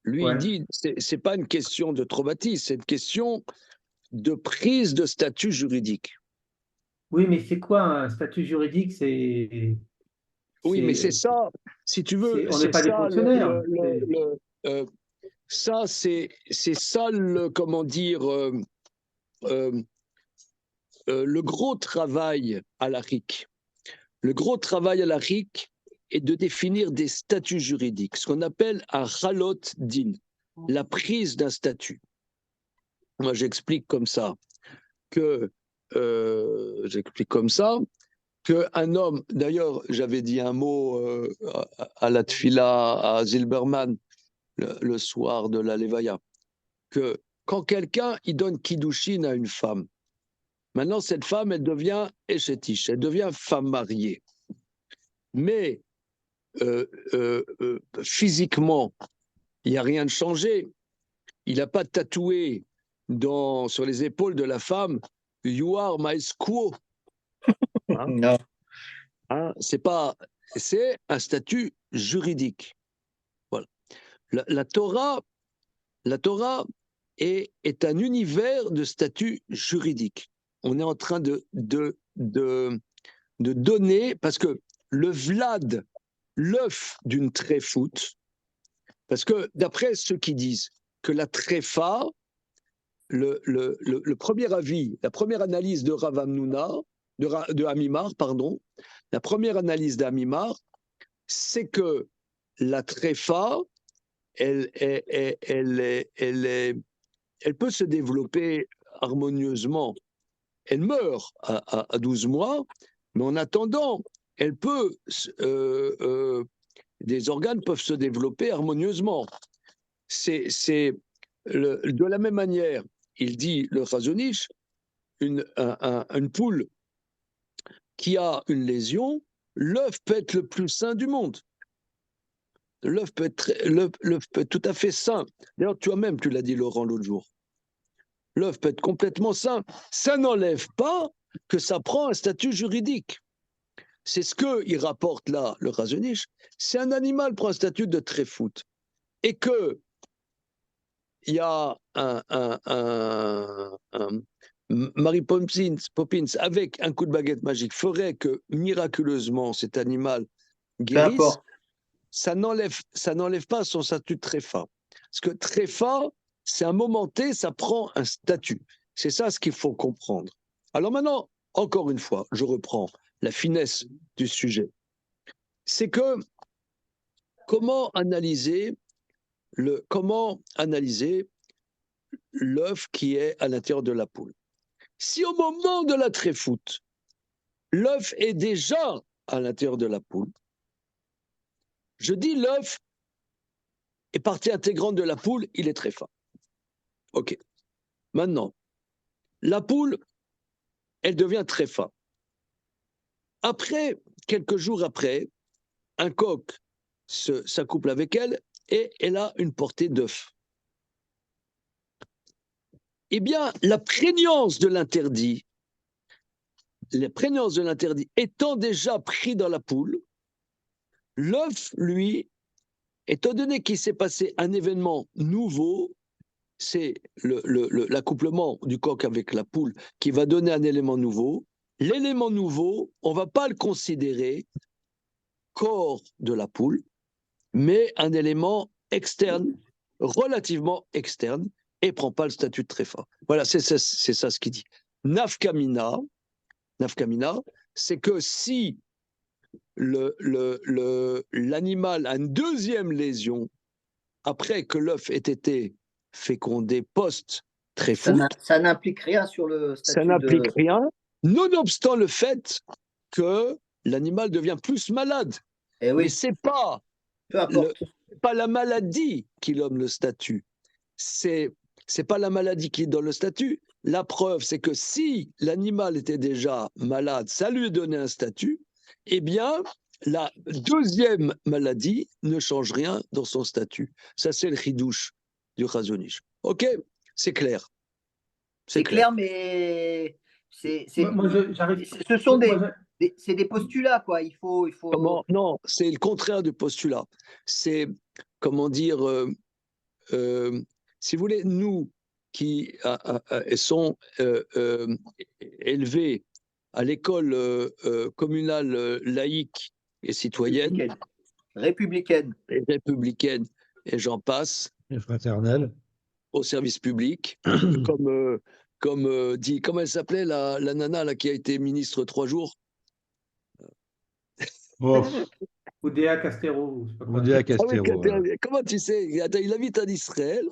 Lui, Ouais. il dit, c'est pas une question de traumatisme, c'est une question de prise de statut juridique. Oui, mais c'est quoi un statut juridique? Oui, mais c'est ça, si tu veux, on n'est c'est pas des ça, fonctionnaires. ça, c'est ça le, comment dire, le gros travail halachique, est de définir des statuts juridiques, ce qu'on appelle un chalot din, la prise d'un statut. Moi, j'explique comme ça qu'un homme, d'ailleurs, j'avais dit un mot à la tfila à Zilberman le soir de la Levaya, que quand quelqu'un il donne kiddushin à une femme, maintenant cette femme elle devient échetiche, elle devient femme mariée, mais physiquement il n'y a rien de changé, il n'a pas tatoué sur les épaules de la femme You are my squaw. Hein? Non. Hein? C'est un statut juridique. Voilà. La Torah est un univers de statut juridique. On est en train de donner, parce que le Vlad, l'œuf d'une tréfoute, parce que d'après ceux qui disent que la tréfa, le premier avis, la première analyse de Rav Hamnouna, de Amimar, pardon, la première analyse d'Amimar, c'est que la tréfa, elle peut se développer harmonieusement. Elle meurt à 12 mois, mais en attendant, des organes peuvent se développer harmonieusement. De la même manière, il dit le Chazon Ish, une poule qui a une lésion, l'œuf peut être le plus sain du monde. L'œuf peut être tout à fait sain. D'ailleurs, toi-même, tu l'as dit, Laurent, l'autre jour. L'œuf peut être complètement sain. Ça n'enlève pas que ça prend un statut juridique. C'est ce qu'il rapporte là, le Chazon Ish. Si un animal prend un statut de tréfoute et que il y a Mary Poppins avec un coup de baguette magique ferait que miraculeusement cet animal guérisse, ça n'enlève pas son statut de tréfa. Parce que tréfa, c'est un moment T, ça prend un statut. C'est ça ce qu'il faut comprendre. Alors maintenant, encore une fois, je reprends la finesse du sujet. C'est que comment analyser l'œuf qui est à l'intérieur de la poule. Si au moment de la tréfoute, l'œuf est déjà à l'intérieur de la poule, je dis l'œuf est partie intégrante de la poule, il est tréfa. Ok. Maintenant, la poule, elle devient tréfa. Après, quelques jours après, un coq s'accouple avec elle et elle a une portée d'œuf. Eh bien, la prégnance de l'interdit étant déjà pris dans la poule, l'œuf, lui, étant donné qu'il s'est passé un événement nouveau, c'est l'accouplement du coq avec la poule qui va donner un élément nouveau. L'élément nouveau, on ne va pas le considérer corps de la poule, mais un élément externe, relativement externe, et ne prend pas le statut de tréfa. Voilà, c'est ça ce qu'il dit. Nafkamina, c'est que si l'animal a une deuxième lésion après que l'œuf ait été fécondé post-tréfoute, ça n'implique rien sur le statut. Ça n'implique rien, nonobstant le fait que l'animal devient plus malade. Eh oui. Mais ce n'est pas, pas la maladie qui donne le statut. C'est pas la maladie qui donne le statut. La preuve, c'est que si l'animal était déjà malade, ça lui donnait un statut, eh bien, la deuxième maladie ne change rien dans son statut. Ça, c'est le chidouche du Chazon Ish. Ok, c'est clair. C'est clair, mais ce sont des postulats, quoi. Il faut... Non, c'est le contraire du postulat. C'est, comment dire, si vous voulez, nous qui sont élevés à l'école communale laïque et citoyenne, républicaine, et j'en passe, et fraternelle, au service public, comme comme dit, comment elle s'appelait, la nana là, qui a été ministre 3 jours? Oh, Oudéa Castero, ou je sais pas quoi. Oudéa Ah oui, Castero. Voilà. comment tu sais? Attends, il habite en Israël,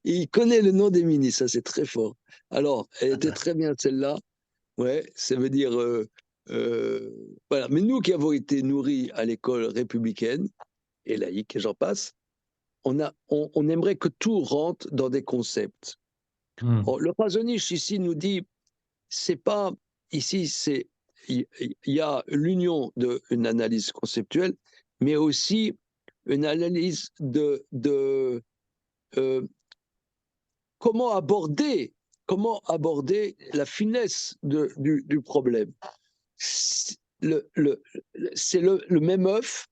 il connaît le nom des ministres, ça c'est très fort. Alors, elle était très bien celle-là. Ouais, ça veut dire. Voilà. Mais nous qui avons été nourris à l'école républicaine et laïque, et j'en passe, on aimerait que tout rentre dans des concepts. Le Razonich ici nous dit, c'est pas. Ici, il y a l'union d'une analyse conceptuelle, mais aussi une analyse de comment aborder la finesse du problème. C'est le même œuf,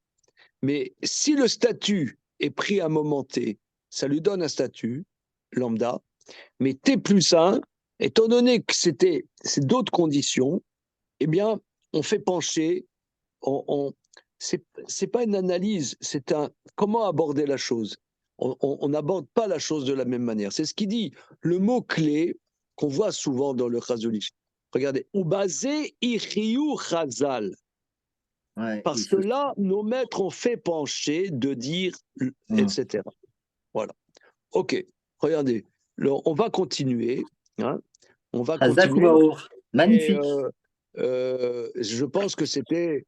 mais si le statut est pris à un moment T, ça lui donne un statut lambda, mais T plus 1, étant donné que c'est d'autres conditions, eh bien, on fait pencher, c'est pas une analyse, c'est comment aborder la chose. On n'aborde pas la chose de la même manière. C'est ce qui dit le mot-clé qu'on voit souvent dans le Chazonish. Regardez, Ubazé Ichiyu Chazal. Ouais, Parce que là, nos maîtres ont fait pencher de dire, etc. Voilà. OK. Regardez. Alors, on va continuer. Hein, on va continuer. Magnifique. Et, je pense que c'était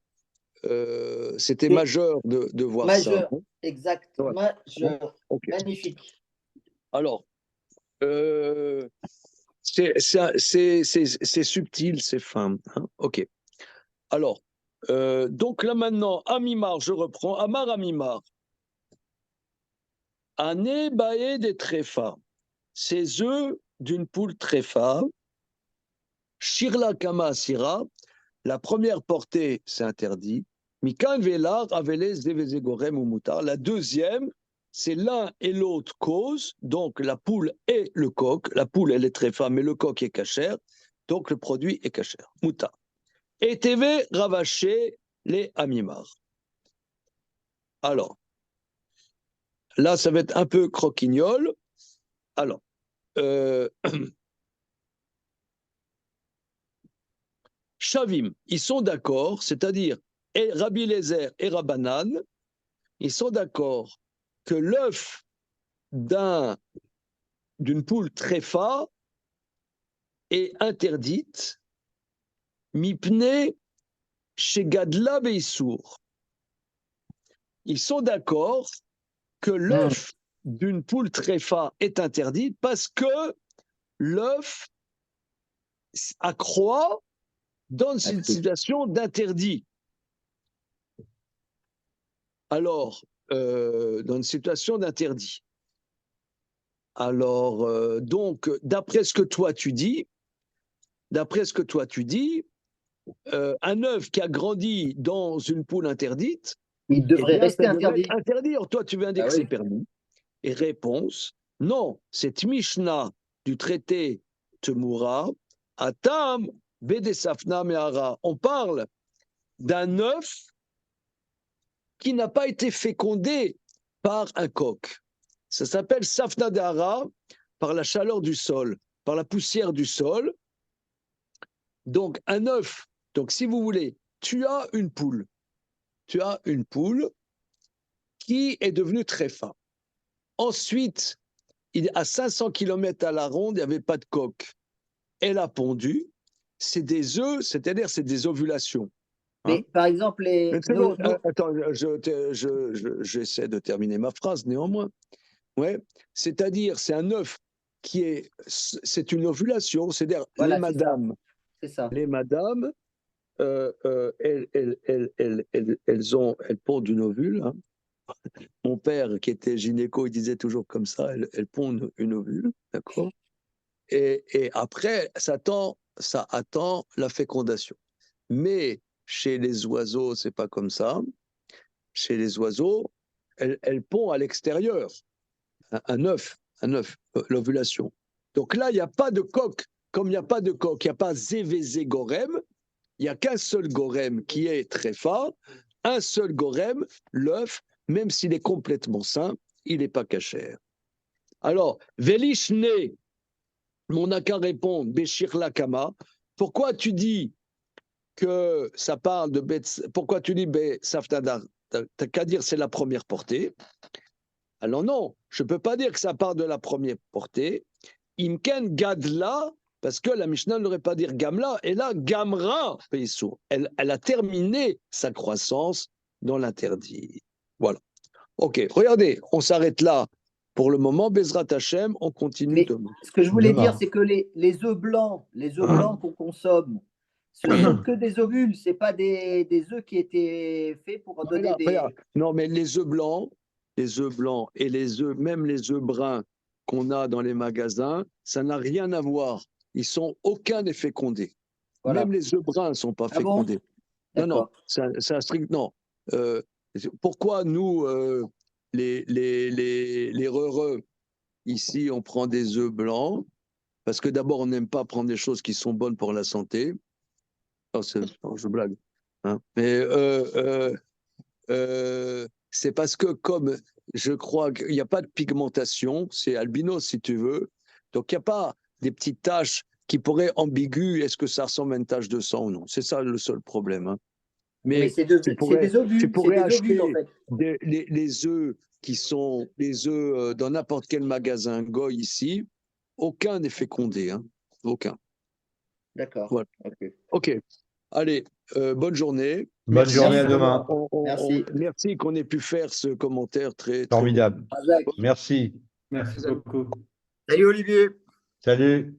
majeur de voir majeur, ça. Exact. Voilà. Majeur. Okay. Magnifique. Alors, c'est subtil, c'est fin. Hein, OK. Alors, donc là maintenant, Amimar, je reprends. Amar Amimar. Ané baé des tréfa. Ces œufs d'une poule tréfa. Shirla kama asira. La première portée, c'est interdit. Mikan velar aveles devezegorem ou mutar. La deuxième, c'est l'un et l'autre cause. Donc la poule et le coq. La poule, elle est tréfa, mais le coq est cachère. Donc le produit est cachère. Mutar. Et TV ravaché les amimar. Alors, là, ça va être un peu croquignol. Alors, Shavim, ils sont d'accord, c'est-à-dire et Rabbi Lézer et Rabbanan, ils sont d'accord que l'œuf d'une poule tréfa est interdite, mipne chez Gadla Beissour. Ils sont d'accord que l'œuf d'une poule tréfa est interdit parce que l'œuf accroît dans une situation d'interdit. Alors, dans une situation d'interdit. Alors, donc, d'après ce que toi tu dis, un œuf qui a grandi dans une poule interdite, il devrait rester ça devrait interdit. être interdit. Or, toi, tu viens dire que c'est permis. Et réponse, non, cette Mishnah du traité Temura, Atam, Bedesafna Mehara. On parle d'un œuf qui n'a pas été fécondé par un coq. Ça s'appelle Safna Dehara, par la chaleur du sol, par la poussière du sol. Donc, un œuf, donc si vous voulez, tu as une poule qui est devenue très fin. Ensuite, à 500 km à la ronde, il n'y avait pas de coq. Elle a pondu. C'est des œufs, c'est-à-dire c'est des ovulations. Mais par exemple, attends, j'essaie de terminer ma phrase néanmoins. Ouais, c'est-à-dire c'est un œuf c'est une ovulation, c'est-à-dire voilà, les madames, elles pondent une ovule. Hein. Mon père, qui était gynéco, il disait toujours comme ça, elles pondent une ovule, d'accord. Et après, ça attend la fécondation. Mais chez les oiseaux, c'est pas comme ça. Chez les oiseaux, elles pondent à l'extérieur, un œuf, l'ovulation. Donc là, il n'y a pas de coq. Comme il n'y a pas de coq, il n'y a pas zévézé gorem, il n'y a qu'un seul gorem qui est très fort, un seul gorem, l'œuf, même s'il est complètement sain, il n'est pas cachère. Alors, Velishne, on n'a qu'à répondre, Béchir Lakama. Pourquoi tu dis que ça parle de pourquoi tu dis Safnadar? T'as qu'à dire c'est la première portée. Alors non, je ne peux pas dire que ça part de la première portée. Imken Gadla, parce que la Mishnah n'aurait pas dire Gamla, et là, Gamra, elle a terminé sa croissance dans l'interdit. Voilà. Ok, regardez, on s'arrête là pour le moment. Bezrat Hashem, on continue Mais demain. ce que je voulais Demain. dire, c'est que les œufs blancs qu'on consomme, ce sont que des ovules, ce n'est pas des œufs qui étaient faits pour donner Regarde. Non, mais les œufs blancs et les œufs, même les œufs bruns qu'on a dans les magasins, ça n'a rien à voir. Aucun n'est fécondé. Voilà. Même les œufs bruns ne sont pas Ah bon? fécondés. Non, D'accord. ça strict. Non. Pourquoi nous, les heureux, ici, on prend des œufs blancs? Parce que d'abord, on n'aime pas prendre des choses qui sont bonnes pour la santé. Non, je blague. Hein. Mais c'est parce que comme je crois qu'il n'y a pas de pigmentation, c'est albinos si tu veux, donc il n'y a pas des petites taches qui pourraient ambiguës, est-ce que ça ressemble à une tache de sang ou non? C'est ça le seul problème. Hein. Mais c'est des ovules, tu pourrais acheter en fait. les œufs qui sont les œufs dans n'importe quel magasin Goy ici, aucun n'est fécondé, hein. Aucun. D'accord. Voilà. Ok. Allez, bonne journée. Bonne journée, à demain. Merci. Merci qu'on ait pu faire ce commentaire très Formidable. Merci. Merci beaucoup. Salut Olivier. Salut.